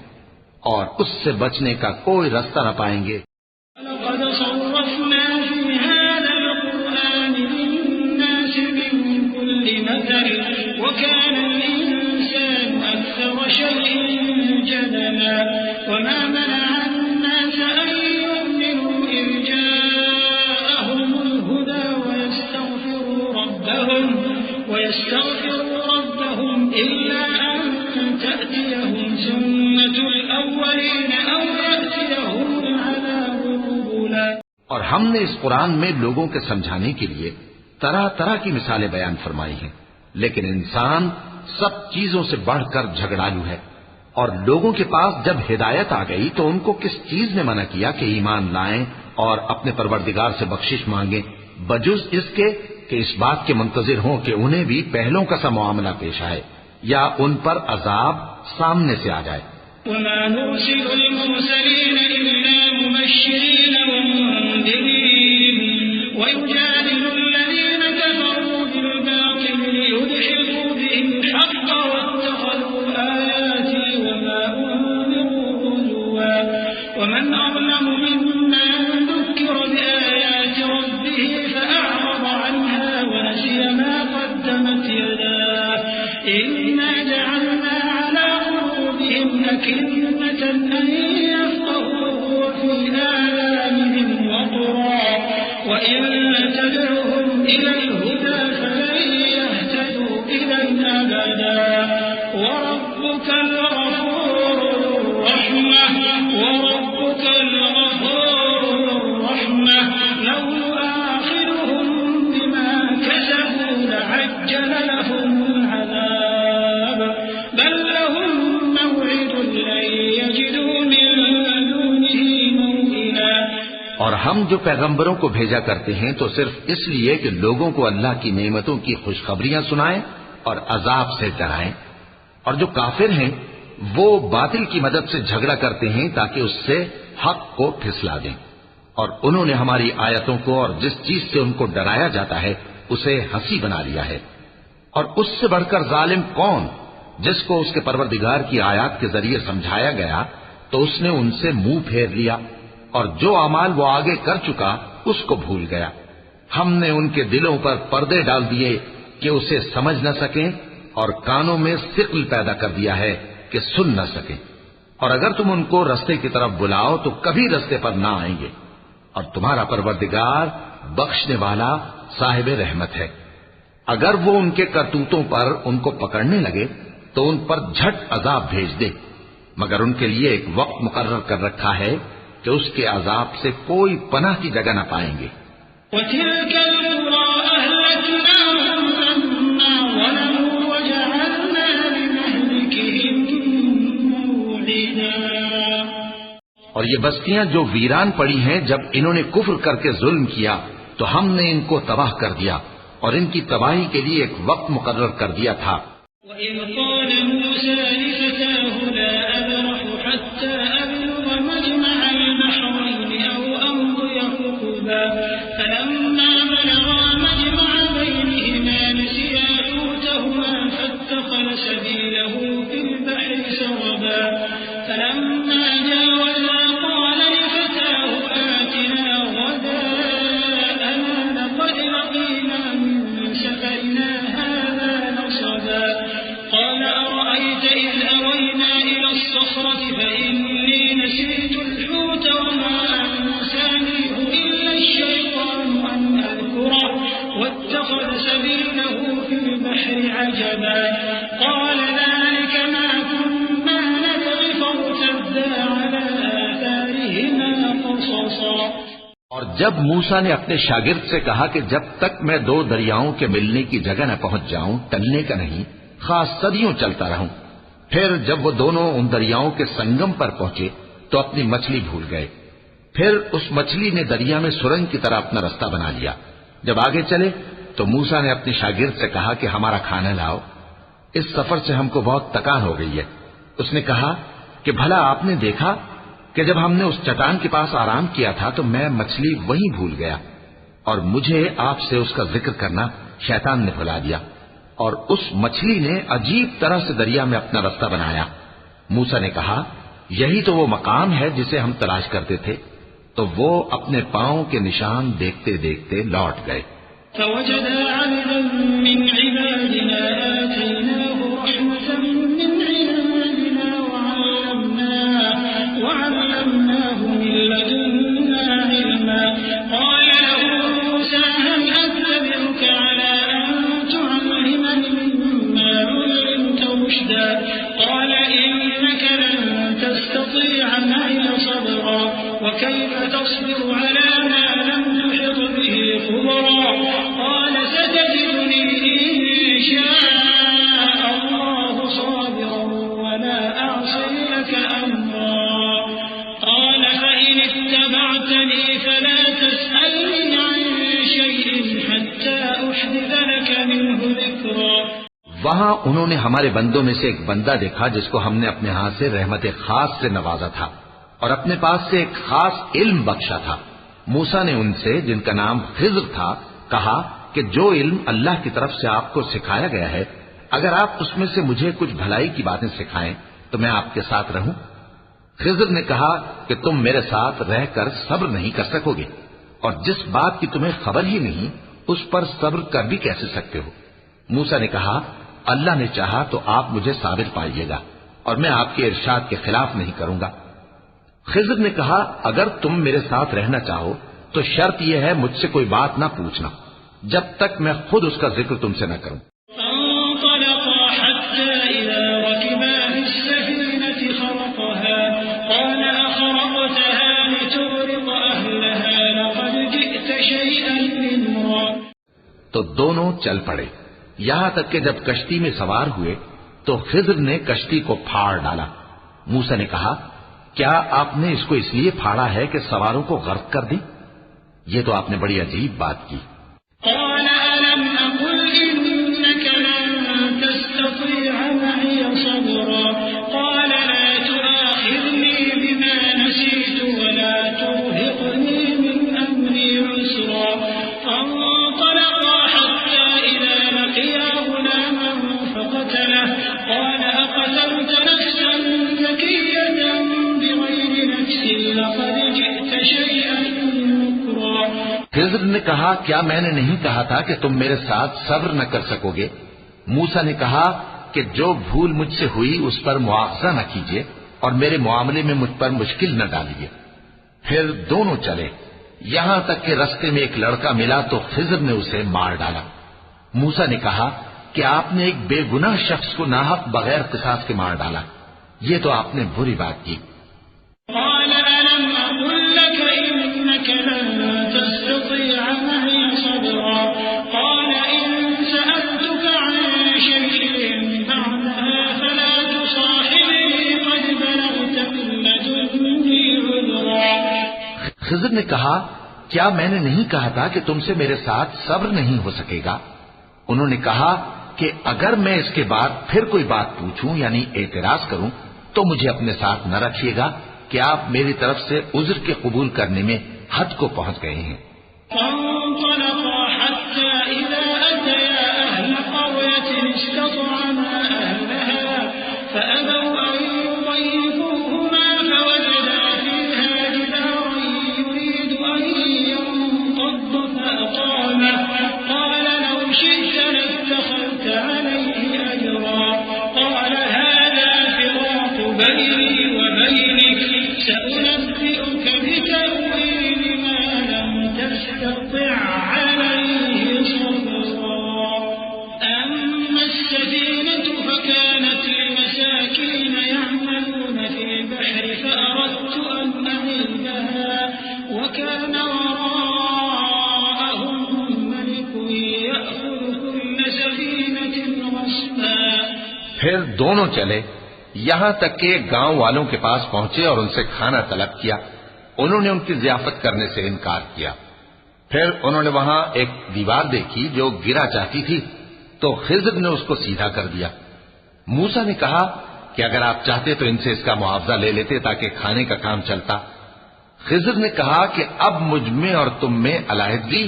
اور اس سے بچنے کا کوئی رستہ نہ پائیں گے۔ لَقَدْ صَرَّفْنَا فِي هَذَا الْقُرْآنِ لِلنَّاسِ مِن كُلِّ مَثَلٍ وَكَانَ الْإِنسَانُ أَكْثَرَ شَيْءٍ جَدَلًا وَمَا مَنَعَ النَّاسَ أَن يُؤْمِنُوا إِذْ جَاءَهُمُ الْهُدَىٰ وَيَسْتَغْفِرُوا رَبَّهُمْ إِلَّا أَن تَأْتِيَهُمْ سُنَّةُ الْأَوَّلِينَ أَوْ يَأْتِيَهُمُ الْعَذَابُ قُبُلًا۔ اور ہم نے اس قرآن میں لوگوں کے سمجھانے کے لیے طرح طرح کی مثالیں بیان فرمائی ہیں، لیکن انسان سب چیزوں سے بڑھ کر جھگڑالو ہے، اور لوگوں کے پاس جب ہدایت آ گئی تو ان کو کس چیز نے منع کیا کہ ایمان لائیں اور اپنے پروردگار سے بخشش مانگیں، بجز اس کے کہ اس بات کے منتظر ہوں کہ انہیں بھی پہلوں کا سا معاملہ پیش آئے یا ان پر عذاب سامنے سے آ جائے۔ وَمَا نُرْسِلُ الْمُرْسَلِينَ إِلَّا مُبَشِّرِينَ وَمُنذِرِينَ وَيُجَادِلُ الَّذِينَ كَفَرُوا بِالْبَاطِلِ لِيُدْحِضُوا بِهِ الْحَقَّ وَاتَّخَذُوا آيَاتِي وَمَا أُنذِرُوا هُزُوًا وَمَنْ أَظْلَمُ مِمَّن ذُكِّرَ بِآيَاتِ رَبِّهِ فَأَعْرَضَ عَنْهَا وَنَسِيَ مَا قَدَّمَتْ يَدَاهُ إِنَّا جَعَلْنَا عَلَىٰ قُلُوبِهِمْ أَكِنَّةً أَن يَفْقَهُوهُ وَفِي آذَانِهِمْ وَقْرًا وَإِن تَدْعُهُمْ إِلَى الْهُدَىٰ فَلَن يَهْتَدُوا إِذًا أَبَدًا وَرَبُّكَ الْغَفُورُ الرَّحِيمُ لَوْ يُؤَاخِذُهُم بِمَا كَسَبُوا لَعَجَّلَ لَهُمُ الْعَذَابَ بَل لَّهُم مَّوْعِدٌ لَّن يَجِدُوا مِن دُونِهِ مَوْئِلًا۔ اور ہم جو پیغمبروں کو بھیجا کرتے ہیں تو صرف اس لیے کہ لوگوں کو اللہ کی نعمتوں کی خوشخبریاں سنائیں اور عذاب سے ڈرائیں، اور جو کافر ہیں وہ باطل کی مدد سے جھگڑا کرتے ہیں تاکہ اس سے حق کو پھسلا دیں، اور انہوں نے ہماری آیتوں کو اور جس چیز سے ان کو ڈرایا جاتا ہے اسے ہنسی بنا لیا ہے۔ اور اس سے بڑھ کر ظالم کون، جس کو اس کے پروردگار کی آیات کے ذریعے سمجھایا گیا تو اس نے ان سے منہ پھیر لیا، اور جو اعمال وہ آگے کر چکا اس کو بھول گیا۔ ہم نے ان کے دلوں پر پردے ڈال دیے کہ اسے سمجھ نہ سکیں، اور کانوں میں ثقل پیدا کر دیا ہے کہ سن نہ سکیں، اور اگر تم ان کو رستے کی طرف بلاؤ تو کبھی رستے پر نہ آئیں گے، اور تمہارا پروردگار بخشنے والا صاحب رحمت ہے۔ اگر وہ ان کے کرتوتوں پر ان کو پکڑنے لگے تو ان پر جھٹ عذاب بھیج دے، مگر ان کے لیے ایک وقت مقرر کر رکھا ہے کہ اس کے عذاب سے کوئی پناہ کی جگہ نہ پائیں گے۔ وَتِلْكَ الْقُرَىٰ أَهْلَكْنَاهُمْ لَمَّا ظَلَمُوا وَجَعَلْنَا لِمَهْلِكِهِم مَّوْعِدًا۔ اور یہ بستیاں جو ویران پڑی ہیں جب انہوں نے کفر کر کے ظلم کیا تو ہم نے ان کو تباہ کر دیا اور ان کی تباہی کے لیے ایک وقت مقرر کر دیا تھا۔ وَإِذْ قَالَ مُوسَىٰ لِفَتَاهُ لَا أَبْرَحُ حَتَّىٰ أَبْلُغَ مَجْمَعَ الْبَحْرَيْنِ أَوْ أَمْضِيَ حُقُبًا فَلَمَّا بَلَغَا مَجْمَعَ بَيْنِهِمَا نَسِيَا حُوتَهُمَا فَاتَّخَذَ سَبِيلَهُ فِي الْبَحْرِ سَرَبًا فَلَمَّا جَاوَزَا قَالَ لِفَتَاهُ آتِنَا غَدَاءَنَا لَقَدْ لَقِينَا مِن سَفَرِنَا هَٰذَا نَصَبًا قَالَ جب موسیٰ نے اپنے شاگرد سے کہا کہ جب تک میں دو دریاؤں کے ملنے کی جگہ نہ پہنچ جاؤں ٹلنے کا نہیں، خاص صدیوں چلتا رہوں، پھر جب وہ دونوں ان دریاؤں کے سنگم پر پہنچے تو اپنی مچھلی بھول گئے۔ پھر اس مچھلی نے دریا میں سرنگ کی طرح اپنا رستہ بنا لیا۔ جب آگے چلے تو موسیٰ نے اپنے شاگرد سے کہا کہ ہمارا کھانا لاؤ، اس سفر سے ہم کو بہت تکان ہو گئی ہے۔ اس نے کہا کہ بھلا آپ نے دیکھا کہ جب ہم نے اس چٹان کے پاس آرام کیا تھا تو میں مچھلی وہیں بھول گیا، اور مجھے آپ سے اس کا ذکر کرنا شیطان نے بھلا دیا، اور اس مچھلی نے عجیب طرح سے دریا میں اپنا رستہ بنایا۔ موسیٰ نے کہا یہی تو وہ مقام ہے جسے ہم تلاش کرتے تھے، تو وہ اپنے پاؤں کے نشان دیکھتے دیکھتے لوٹ گئے۔ فوجدا عبدا من عبادنا آتيناه رحمة من عندنا وعلمناه من لدنا علما قال له موسى هل أتبعك على أن تعلمني مما علمت رشدا قال إنك لن تستطيع معي صبرا وكيف تصبر على ما لم تحط به خبرا قال ستجدني إن شاء الله صابرا ولا أعصي لك أمرا قال فإن اتبعتني فلا تسألني عن شيء حتى أحدث لك منه ذكرا۔ وہاں انہوں نے ہمارے بندوں میں سے ایک بندہ دیکھا جس کو ہم نے اپنے ہاتھ سے رحمت خاص سے نوازا تھا اور اپنے پاس سے ایک خاص علم بخشا تھا۔ موسیٰ نے ان سے جن کا نام خضر تھا کہا کہ جو علم اللہ کی طرف سے آپ کو سکھایا گیا ہے اگر آپ اس میں سے مجھے کچھ بھلائی کی باتیں سکھائیں تو میں آپ کے ساتھ رہوں۔ خضر نے کہا کہ تم میرے ساتھ رہ کر صبر نہیں کر سکو گے، اور جس بات کی تمہیں خبر ہی نہیں اس پر صبر کر بھی کیسے سکتے ہو؟ موسیٰ نے کہا اللہ نے چاہا تو آپ مجھے صابر پائیے گا اور میں آپ کے ارشاد کے خلاف نہیں کروں گا۔ خضر نے کہا اگر تم میرے ساتھ رہنا چاہو تو شرط یہ ہے مجھ سے کوئی بات نہ پوچھنا جب تک میں خود اس کا ذکر تم سے نہ کروں۔ فانطلقا حتى إذا ركبا في السفينة خرقها قال أخرقتها لتغرق أهلها لقد جئت شيئا إمرا۔ تو دونوں چل پڑے، یہاں تک کہ جب کشتی میں سوار ہوئے تو خضر نے کشتی کو پھاڑ ڈالا۔ موسیٰ نے کہا کیا آپ نے اس کو اس لیے پھاڑا ہے کہ سواروں کو غرق کر دیں؟ یہ تو آپ نے بڑی عجیب بات کی۔ قال ألم أقل إنك لن تستطيع معي صبرا قال لا تؤاخذني بما نسيت ولا ترهقني من أمري عسرا فانطلقا حتى إذا لقيا غلاما فقتله قال أقتلت نفسا زكية بغير نفس لقد جئت شيئا نكرا۔ خضر نے کہا کیا میں نے نہیں کہا تھا کہ تم میرے ساتھ صبر نہ کر سکو گے؟ موسیٰ نے کہا کہ جو بھول مجھ سے ہوئی اس پر مواخذہ نہ کیجیے اور میرے معاملے میں مجھ پر مشکل نہ ڈالیے۔ پھر دونوں چلے، یہاں تک کہ رستے میں ایک لڑکا ملا تو خضر نے اسے مار ڈالا۔ موسیٰ نے کہا کہ آپ نے ایک بے گناہ شخص کو ناحق بغیر قصاص کے مار ڈالا، یہ تو آپ نے بری بات کی۔ قال ألم أقل لك إنك لن تستطيع معي صبرا قال إن سألتك عن شيء بعدها فلا تصاحبني قد بلغت من لدني عذرا۔ خضر نے کہا کیا میں نے نہیں کہا تھا کہ تم سے میرے ساتھ صبر نہیں ہو سکے گا؟ انہوں نے کہا کہ اگر میں اس کے بعد پھر کوئی بات پوچھوں یعنی اعتراض کروں تو مجھے اپنے ساتھ نہ رکھیے گا کہ آپ میری طرف سے عذر کے قبول کرنے میں حد کو پہنچ گئے ہیں۔ فانطلقا حتى إذا أتيا أهل قرية استطعما أهلها فأبوا أن يضيفوهما فوجدا فيها جدارا يريد أن ينقض فأقامه قال لو شئت لاتخذت عليه أجرا قال هذا فراق بيني وبينك سأنبئك بتأويل ما لم تستطع دونوں چلے یہاں تک کہ گاؤں والوں کے پاس پہنچے اور ان سے کھانا طلب کیا۔ انہوں نے ان کی ضیافت کرنے سے انکار کیا۔ پھر انہوں نے وہاں ایک دیوار دیکھی جو گرا چاہتی تھی، تو خضر نے اس کو سیدھا کر دیا۔ موسیٰ نے کہا کہ اگر آپ چاہتے تو ان سے اس کا معاوضہ لے لیتے تاکہ کھانے کا کام چلتا۔ خضر نے کہا کہ اب مجھ میں اور تم میں علیحدگی،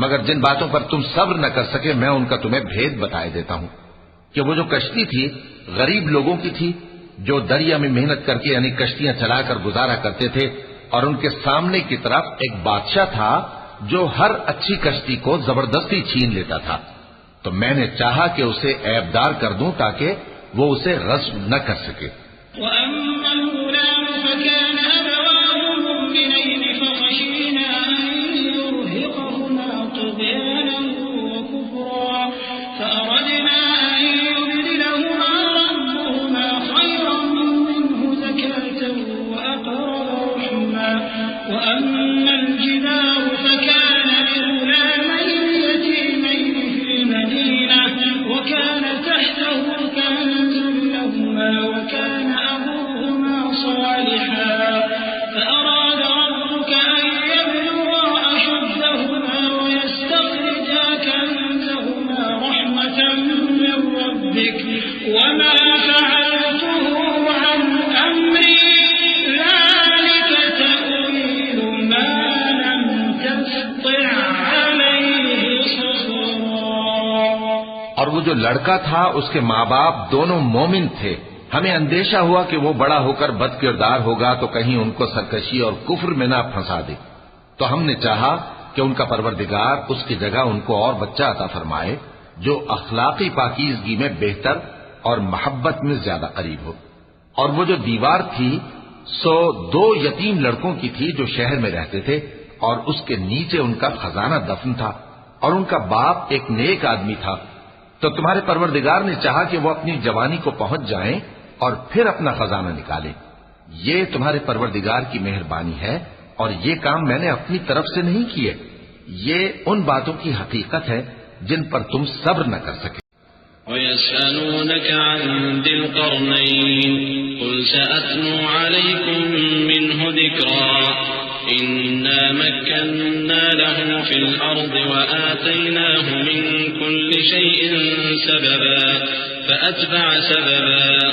مگر جن باتوں پر تم صبر نہ کر سکے میں ان کا تمہیں بھید بتائے دیتا ہوں کہ وہ جو کشتی تھی غریب لوگوں کی تھی جو دریا میں محنت کر کے یعنی کشتیاں چلا کر گزارا کرتے تھے، اور ان کے سامنے کی طرف ایک بادشاہ تھا جو ہر اچھی کشتی کو زبردستی چھین لیتا تھا، تو میں نے چاہا کہ اسے عیبدار کر دوں تاکہ وہ اسے غصب نہ کر سکے۔ وَأَمَّا الْغُلَامُ فَكَانَ أَبَوَاهُ مُؤْمِنَيْنِ فَخَشِينَا أَن يُرْهِقَهُمَا طُغْيَانًا وَكُفْرًا فَأَرَدْنَا أَن يُبْدِلَهُمَا رَبُّهُمَا خَيْرًا مِّنْهُ زَكَاةً وَأَقْرَبَ رُحْمًا وَأَمَّا الْجِدَارُ فَكَانَ لِغُلَامَيْنِ يَتِيمَيْنِ فِي الْمَدِينَةِ وَكَانَ تَحْتَهُ كَنزٌ لَّهُمَا وَكَانَ أَبُوهُمَا صَالِحًا فَأَرَادَ رَبُّكَ أَن يَبْلُغَا أَشُدَّهُمَا وَيَسْتَخْرِجَا كَنزَهُمَا رَحْمَةً مِّن رَّبِّكَ وَمَا فَعَلْتُهُ عَنْ أَمْرِي ذَلِكَ تَأْوِيلُ مَا لَمْ تَسْطِع عَلَيْهِ صَبْرًا۔ اور وہ جو لڑکا تھا اس کے ماں باپ دونوں مومن تھے، ہمیں اندیشہ ہوا کہ وہ بڑا ہو کر بد کردار ہوگا تو کہیں ان کو سرکشی اور کفر میں نہ پھنسا دے، تو ہم نے چاہا کہ ان کا پروردگار اس کی جگہ ان کو اور بچہ عطا فرمائے جو اخلاقی پاکیزگی میں بہتر اور محبت میں زیادہ قریب ہو۔ اور وہ جو دیوار تھی سو 2 یتیم لڑکوں کی تھی جو شہر میں رہتے تھے، اور اس کے نیچے ان کا خزانہ دفن تھا، اور ان کا باپ ایک نیک آدمی تھا، تو تمہارے پروردگار نے چاہا کہ وہ اپنی جوانی کو پہنچ جائیں اور پھر اپنا خزانہ نکالیں۔ یہ تمہارے پروردگار کی مہربانی ہے، اور یہ کام میں نے اپنی طرف سے نہیں کیے، یہ ان باتوں کی حقیقت ہے جن پر تم صبر نہ کر سکے۔ وَيَسْأَلُونَكَ عَنْ ذِي الْقَرْنَيْنِ قُلْ سَأَتْلُو عَلَيْكُمْ مِنْهُ ذِكْرًا إِنَّا مَكَّنَّا لَهُ فِي الْأَرْضِ وَآتَيْنَاهُ مِنْ كُلِّ شَيْءٍ سَبَبًا فَأَتْبَعَ سَبَبًا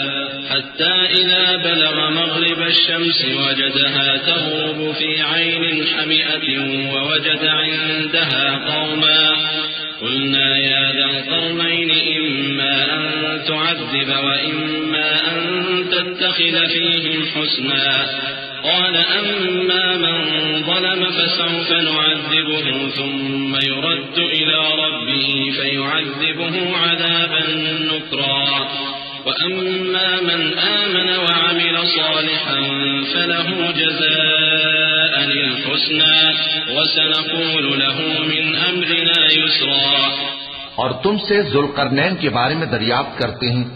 حَتَّى إِذَا بَلَغَ مَغْرِبَ الشَّمْسِ وَجَدَهَا تَغْرُبُ فِي عَيْنٍ حَمِئَةٍ وَوَجَدَ عِندَهَا قَوْمًا قُلْنَا يَا ذَا الْقَرْنَيْنِ إِمَّا أَن تُعَذِّبَ وَإِمَّا أَن تَتَّخِذَ فِيهِمْ حُسْنًا قال أما من ظلم فسوف نعذبه ثم يرد إلى ربه فيعذبه عذابا نكرا وأما من آمن وعمل صالحا فله جزاء الحسنى وسنقول له من أمرنا يسرا۔ اور تم سے ذوالقرنین کے بارے میں دریافت کرتے ہیں،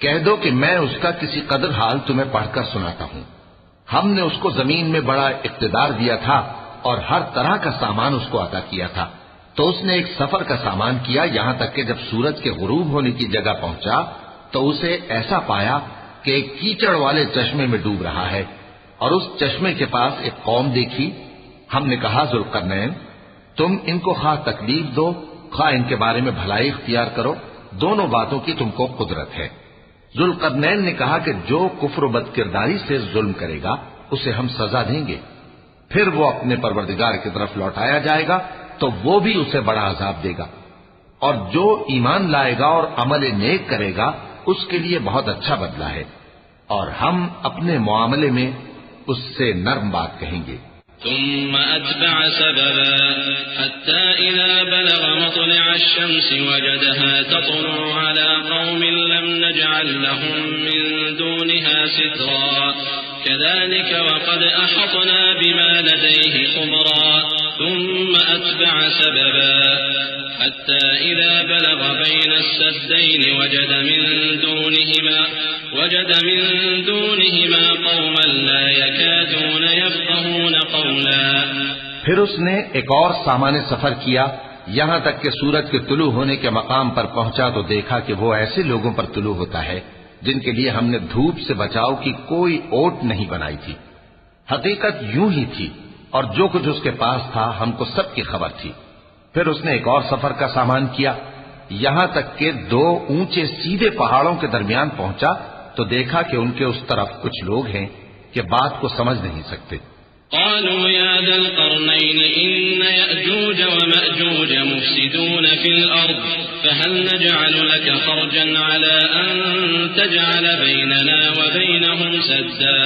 کہہ دو کہ میں اس کا کسی قدر حال تمہیں پڑھ کر سناتا ہوں۔ ہم نے اس کو زمین میں بڑا اقتدار دیا تھا اور ہر طرح کا سامان اس کو عطا کیا تھا، تو اس نے ایک سفر کا سامان کیا یہاں تک کہ جب سورج کے غروب ہونے کی جگہ پہنچا تو اسے ایسا پایا کہ ایک کیچڑ والے چشمے میں ڈوب رہا ہے، اور اس چشمے کے پاس ایک قوم دیکھی۔ ہم نے کہا ذوالقرنین تم ان کو خواہ تکلیف دو خواہ ان کے بارے میں بھلائی اختیار کرو، دونوں باتوں کی تم کو قدرت ہے۔ ذوالقرنین نے کہا کہ جو کفر و بد کرداری سے ظلم کرے گا اسے ہم سزا دیں گے، پھر وہ اپنے پروردگار کی طرف لوٹایا جائے گا تو وہ بھی اسے بڑا عذاب دے گا، اور جو ایمان لائے گا اور عمل نیک کرے گا اس کے لیے بہت اچھا بدلہ ہے، اور ہم اپنے معاملے میں اس سے نرم بات کہیں گے۔ ثم أتبع سببا حتى إذا بلغ مطلع الشمس وجدها تطلع على قوم لم نجعل لهم من دونها سترا كذلك وقد أحطنا بما لديه خبرا ثم أتبع سببا حتى إذا بلغ بين السدين وجد من دونهما قوما لا يكادون يفقهون قولا۔ پھر اس نے ایک اور سامان سفر کیا یہاں تک کہ سورج کے طلوع ہونے کے مقام پر پہنچا تو دیکھا کہ وہ ایسے لوگوں پر طلوع ہوتا ہے جن کے لیے ہم نے دھوپ سے بچاؤ کی کوئی اوٹ نہیں بنائی تھی۔ حقیقت یوں ہی تھی، اور جو کچھ اس کے پاس تھا ہم کو سب کی خبر تھی۔ پھر اس نے ایک اور سفر کا سامان کیا، یہاں تک کہ 2 اونچے سیدھے پہاڑوں کے درمیان پہنچا تو دیکھا کہ ان کے اس طرف کچھ لوگ ہیں کہ بات کو سمجھ نہیں سکتے۔ قالوا يا ذا القرنين إن يأجوج ومأجوج مفسدون في الأرض فهل نجعل لك خرجا على أن تجعل بيننا وبينهم سدا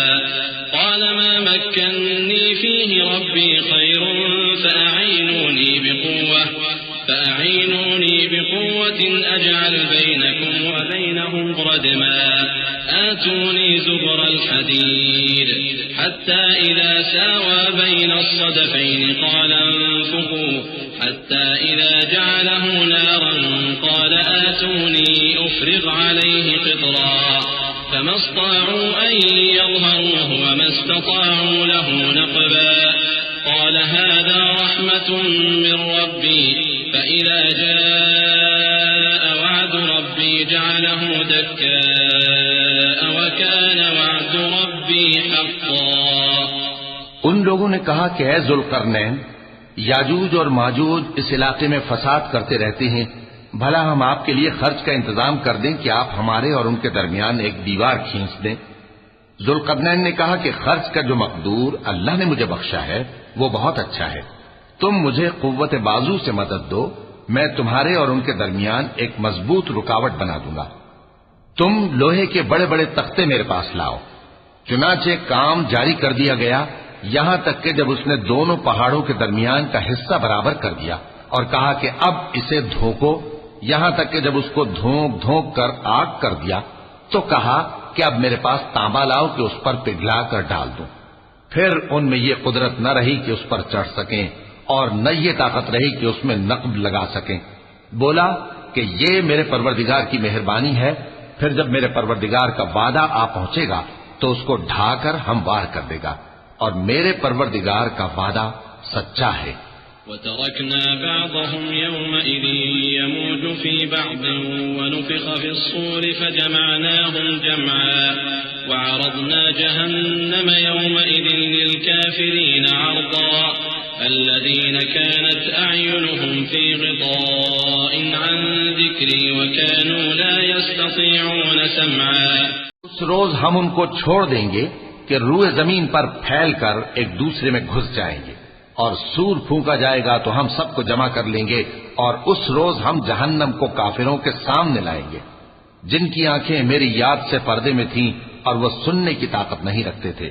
قال ما مكنني فيه ربي خير فأعينوني بقوة أجعل بينكم وبينهم ردما آتوني زبر الحديد حتى إذا ساوى بين الصدفين قال انفخوا حتى إذا جعله نارا قال آتوني أفرغ عليه قطرا فما استطاعوا أن يظهروه وما استطاعوا له نقبا قال هذا رحمة من ربي فإذا جاء وعد ربي جعله دكاء وكان وعد ربي حقا۔ ان لوگوں نے کہا کہ اے ذوالقرنین، یاجوج اور ماجوج اس علاقے میں فساد کرتے رہتے ہیں، بھلا ہم آپ کے لیے خرچ کا انتظام کر دیں کہ آپ ہمارے اور ان کے درمیان ایک دیوار کھینچ دیں۔ ذوالقرنین نے کہا کہ خرچ کا جو مقدور اللہ نے مجھے بخشا ہے وہ بہت اچھا ہے، تم مجھے قوت بازو سے مدد دو، میں تمہارے اور ان کے درمیان ایک مضبوط رکاوٹ بنا دوں گا۔ تم لوہے کے بڑے بڑے تختے میرے پاس لاؤ۔ چنانچہ کام جاری کر دیا گیا، یہاں تک کہ جب اس نے دونوں پہاڑوں کے درمیان کا حصہ برابر کر دیا اور کہا کہ اب اسے دھوکو، یہاں تک کہ جب اس کو دھونک دھونک کر آگ کر دیا تو کہا کہ اب میرے پاس تانبا لاؤ کہ اس پر پگھلا کر ڈال دوں۔ پھر ان میں یہ قدرت نہ رہی کہ اس پر چڑھ سکیں اور نہ یہ طاقت رہی کہ اس میں نقب لگا سکیں۔ بولا کہ یہ میرے پروردگار کی مہربانی ہے، پھر جب میرے پروردگار کا وعدہ آ پہنچے گا تو اس کو ڈھا کر ہموار کر دے گا، اور میرے پروردگار کا وعدہ سچا ہے۔ وتركنا بعضهم يومئذ يموج في بعض ونفخ في الصور فجمعناهم جمعا وعرضنا جهنم يومئذ للكافرين عرضا الذين كانت أعينهم في غطاء عن ذكري وكانوا لا يستطيعون سمعا۔ اس روز ہم ان کو چھوڑ دیں گے کہ روئے زمین پر پھیل کر ایک دوسرے میں گھس جائیں گے، اور سور پھونکا جائے گا تو ہم سب کو جمع کر لیں گے، اور اس روز ہم جہنم کو کافروں کے سامنے لائیں گے جن کی آنکھیں میری یاد سے پردے میں تھیں اور وہ سننے کی طاقت نہیں رکھتے تھے۔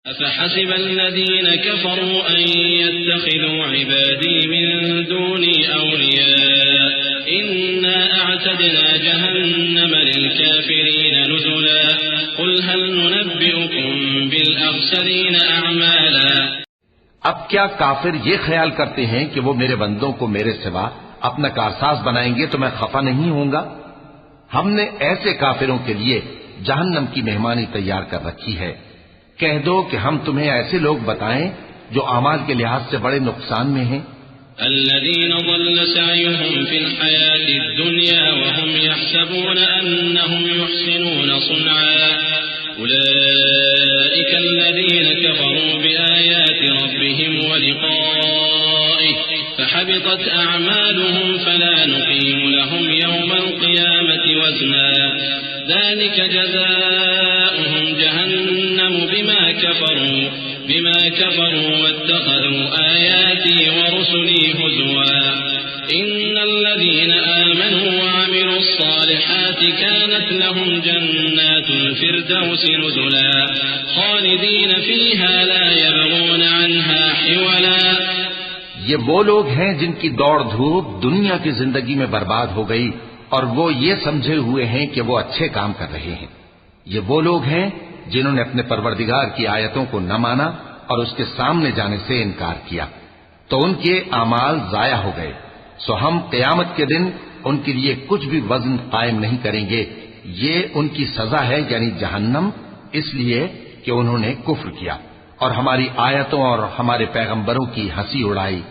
أفحسب الذين كفروا أن يتخذوا عبادي من دوني أولياء إنا أعتدنا جهنم للكافرين نزلا قل هل ننبئكم بالأخسرين أعمالا۔ اب کیا کافر یہ خیال کرتے ہیں کہ وہ میرے بندوں کو میرے سوا اپنا کارساز بنائیں گے تو میں خفا نہیں ہوں گا؟ ہم نے ایسے کافروں کے لیے جہنم کی مہمانی تیار کر رکھی ہے۔ کہہ دو کہ ہم تمہیں ایسے لوگ بتائیں جو اعمال کے لحاظ سے بڑے نقصان میں ہیں۔ الذين ضل سعيهم في الحياة الدنيا وهم يحسبون أنهم يحسنون صنعا أولئك الذين كفروا بآيات ربهم ولقائه فحبطت أعمالهم فلا نقيم لهم يوم القيامة وزنا ذلك جزاؤهم جهنم بما كفروا واتخذوا آياتي ورسلي هزوا إن الذين آمنوا وعملوا الصالحات كانت لهم جنات الفردوس نزلا خالدين فيها لا يبغون عنها حولا۔ یہ وہ لوگ ہیں جن کی دوڑ دھوپ دنیا کی زندگی میں برباد ہو گئی اور وہ یہ سمجھے ہوئے ہیں کہ وہ اچھے کام کر رہے ہیں۔ یہ وہ لوگ ہیں جنہوں نے اپنے پروردگار کی آیتوں کو نہ مانا اور اس کے سامنے جانے سے انکار کیا تو ان کے اعمال ضائع ہو گئے، سو ہم قیامت کے دن ان کے لیے کچھ بھی وزن قائم نہیں کریں گے۔ یہ ان کی سزا ہے یعنی جہنم، اس لیے کہ انہوں نے کفر کیا اور ہماری آیتوں اور ہمارے پیغمبروں کی ہنسی اڑائی۔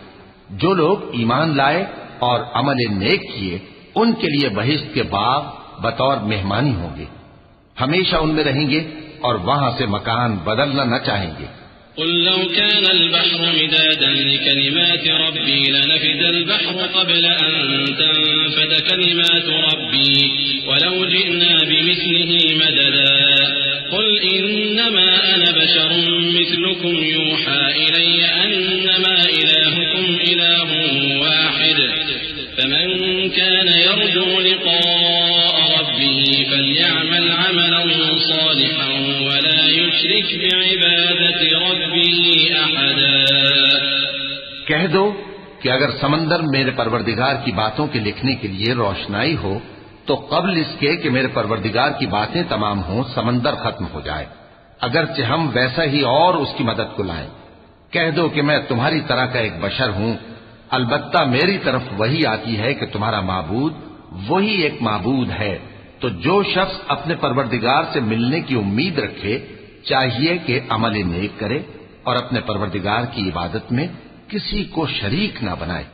جو لوگ ایمان لائے اور عمل نیک کیے ان کے لیے بہشت کے باغ بطور مہمانی ہوں گے۔ ہمیشہ ان میں رہیں گے اور وہاں سے مکان بدلنا نہ چاہیں گے۔ قل لو كان البحر مدادا لكلمات ربي لنفد البحر قبل أن تنفد كلمات ربي ولو جئنا بمثله مددا قل إنما أنا بشر مثلكم يوحى إلي أنما إلهكم إله واحد فمن كان يرجو لقاء ربه فليعمل عملا صالحا ولا يشرك بعبادة ربه أحدا۔ کہہ دو کہ اگر سمندر میرے پروردگار کی باتوں کے لکھنے کے لیے روشنائی ہو تو قبل اس کے کہ میرے پروردگار کی باتیں تمام ہوں سمندر ختم ہو جائے، اگرچہ ہم ویسا ہی اور اس کی مدد کو لائیں۔ کہہ دو کہ میں تمہاری طرح کا ایک بشر ہوں، البتہ میری طرف وہی آتی ہے کہ تمہارا معبود وہی ایک معبود ہے، تو جو شخص اپنے پروردگار سے ملنے کی امید رکھے چاہیے کہ عمل نیک کرے اور اپنے پروردگار کی عبادت میں کسی کو شریک نہ بنائے۔